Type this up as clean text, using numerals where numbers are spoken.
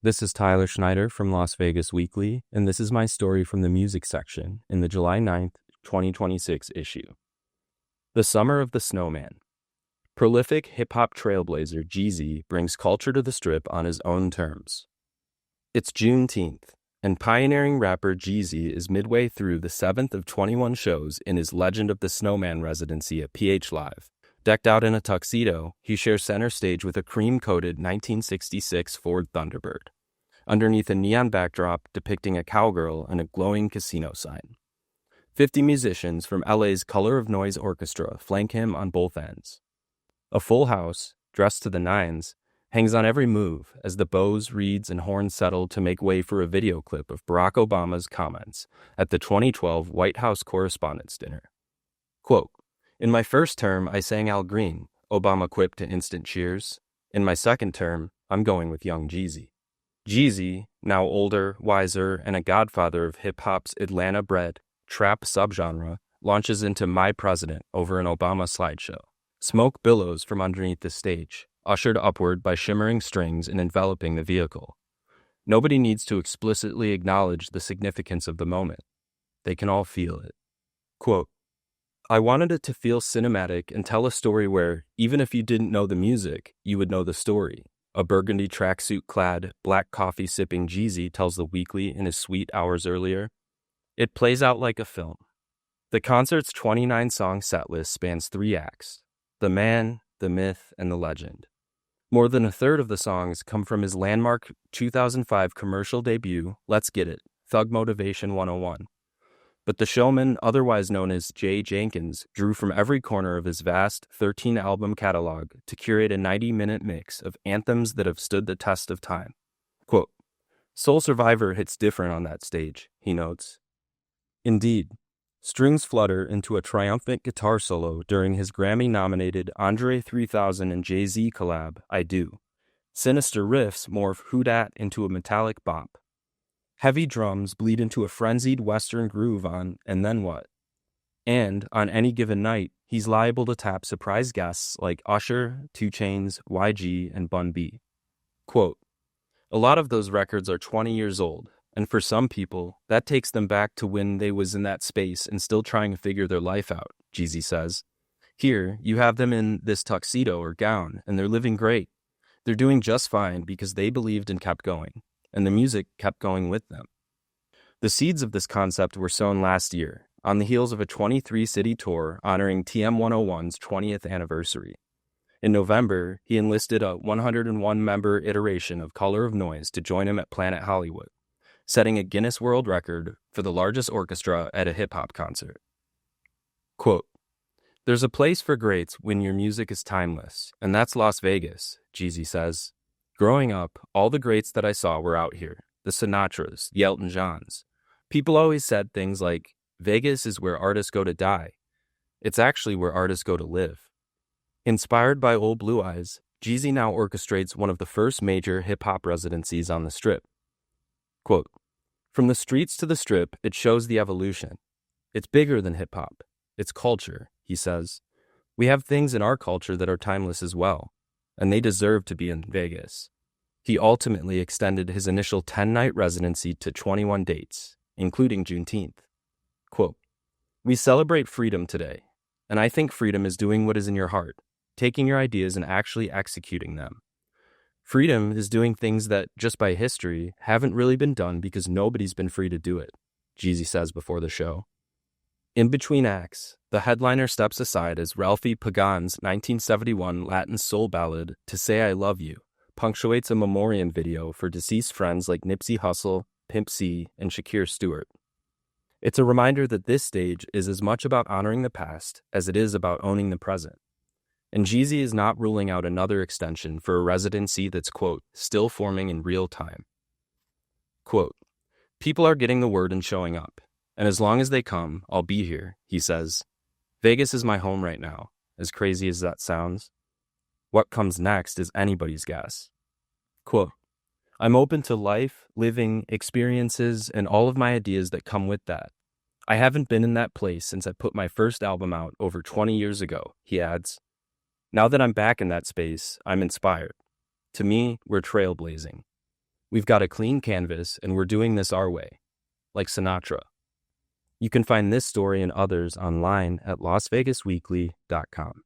This is Tyler Schneider from Las Vegas Weekly, and this is my story from the music section in the July 9th, 2026 issue. The Summer of the Snowman. Prolific hip-hop trailblazer Jeezy brings culture to the Strip on his own terms. It's Juneteenth, and pioneering rapper Jeezy is midway through the 7th of 21 shows in his Legend of the Snowman residency at PH Live. Decked out in a tuxedo, he shares center stage with a cream-coated 1966 Ford Thunderbird, underneath a neon backdrop depicting a cowgirl and a glowing casino sign. 50 musicians from LA's Color of Noise Orchestra flank him on both ends. A full house, dressed to the nines, hangs on every move as the bows, reeds, and horns settle to make way for a video clip of Barack Obama's comments at the 2012 White House Correspondents' Dinner. Quote, "In my first term, I sang Al Green," Obama quipped to instant cheers. "In my second term, I'm going with young Jeezy." Jeezy, now older, wiser, and a godfather of hip-hop's Atlanta-bred trap subgenre, launches into My President over an Obama slideshow. Smoke billows from underneath the stage, ushered upward by shimmering strings and enveloping the vehicle. Nobody needs to explicitly acknowledge the significance of the moment. They can all feel it. Quote, "I wanted it to feel cinematic and tell a story where, even if you didn't know the music, you would know the story," a burgundy tracksuit-clad, black coffee-sipping Jeezy tells the Weekly in his suite hours earlier. It plays out like a film. The concert's 29-song setlist spans 3 acts: the man, the myth, and the legend. More than a third of the songs come from his landmark 2005 commercial debut, Let's Get It, Thug Motivation 101. But the showman, otherwise known as Jay Jenkins, drew from every corner of his vast 13-album catalog to curate a 90-minute mix of anthems that have stood the test of time. Quote, "Soul Survivor hits different on that stage," he notes. Indeed, strings flutter into a triumphant guitar solo during his Grammy-nominated Andre 3000 and Jay-Z collab, I Do. Sinister riffs morph Who Dat into a metallic bop. Heavy drums bleed into a frenzied Western groove on And Then What? And, on any given night, he's liable to tap surprise guests like Usher, 2 Chainz, YG, and Bun B. Quote, "A lot of those records are 20 years old, and for some people, that takes them back to when they was in that space and still trying to figure their life out," Jeezy says. "Here, you have them in this tuxedo or gown, and they're living great. They're doing just fine because they believed and kept going, and the music kept going with them." The seeds of this concept were sown last year, on the heels of a 23-city tour honoring TM101's 20th anniversary. In November, he enlisted a 101-member iteration of Color of Noise to join him at Planet Hollywood, setting a Guinness World Record for the largest orchestra at a hip-hop concert. Quote, "There's a place for greats when your music is timeless, and that's Las Vegas," Jeezy says. "Growing up, all the greats that I saw were out here, the Sinatras, the Elton Johns. People always said things like, Vegas is where artists go to die. It's actually where artists go to live." Inspired by Old Blue Eyes, Jeezy now orchestrates one of the first major hip-hop residencies on the Strip. Quote, "From the streets to the Strip, it shows the evolution. It's bigger than hip-hop. It's culture," he says. "We have things in our culture that are timeless as well, and they deserve to be in Vegas." He ultimately extended his initial 10-night residency to 21 dates, including Juneteenth. Quote, "We celebrate freedom today, and I think freedom is doing what is in your heart, taking your ideas and actually executing them. Freedom is doing things that, just by history, haven't really been done because nobody's been free to do it," Jeezy says before the show. In between acts, the headliner steps aside as Ralphie Pagan's 1971 Latin soul ballad, To Say I Love You, punctuates a memoriam video for deceased friends like Nipsey Hussle, Pimp C, and Shakir Stewart. It's a reminder that this stage is as much about honoring the past as it is about owning the present. And Jeezy is not ruling out another extension for a residency that's, quote, "still forming in real time." Quote, "People are getting the word and showing up, and as long as they come, I'll be here," he says. "Vegas is my home right now, as crazy as that sounds. What comes next is anybody's guess." Quote, "I'm open to life, living, experiences, and all of my ideas that come with that. I haven't been in that place since I put my first album out over 20 years ago," he adds. "Now that I'm back in that space, I'm inspired. To me, we're trailblazing. We've got a clean canvas, and we're doing this our way, like Sinatra. You can find this story and others online at lasvegasweekly.com.